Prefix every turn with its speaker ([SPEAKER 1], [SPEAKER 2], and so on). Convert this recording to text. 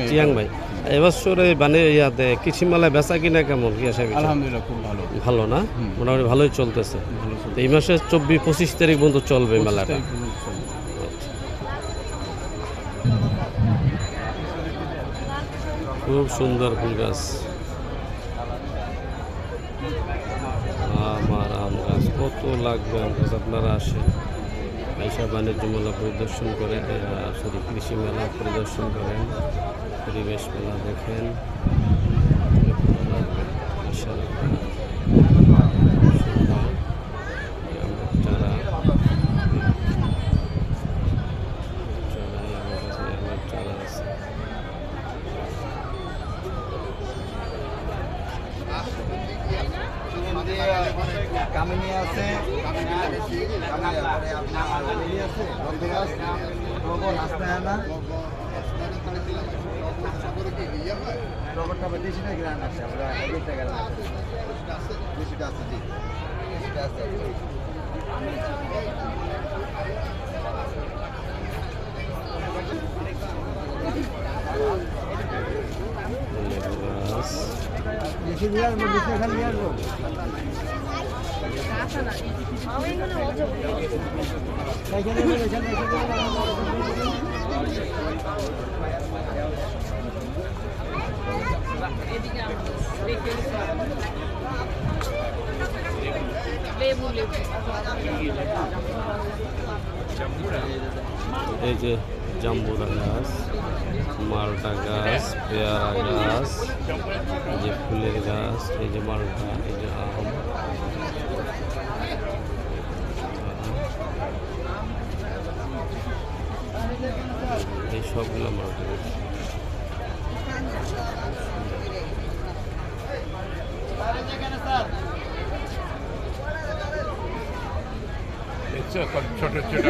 [SPEAKER 1] Chiang ভাই এবছর মানে ইয়াতে কৃষি মেলায় বেচা কিনা কেমন কি আশা করছেন?
[SPEAKER 2] আলহামদুলিল্লাহ খুব ভালো।
[SPEAKER 1] ভালো না, মোটামুটি ভালোই চলতেছে। তো এই মাসে 24-25 তারিখ পর্যন্ত চলবে মেলাটা। খুব সুন্দর ফুল গাছ, আমার আম গাছ কত লাগবে আম গাছ। আপনারা আসেন, আইসা বাণিজ্য মেলা পরিদর্শন করেন, সরি কৃষি মেলা পরিদর্শন করেন, পরিবেশ মেলা দেখেন। বিশাল চারা, চারা আছে।
[SPEAKER 3] কামিনী আছে,
[SPEAKER 1] এই যে জাম্বুরা গাছ, মালটা গাছ, পেয়ারা গাছ, এই যে ফুলের গাছ, এই যে মালটা, এই যে আম, এই সবগুলো মালটা গাছ।
[SPEAKER 2] ছোট ছোট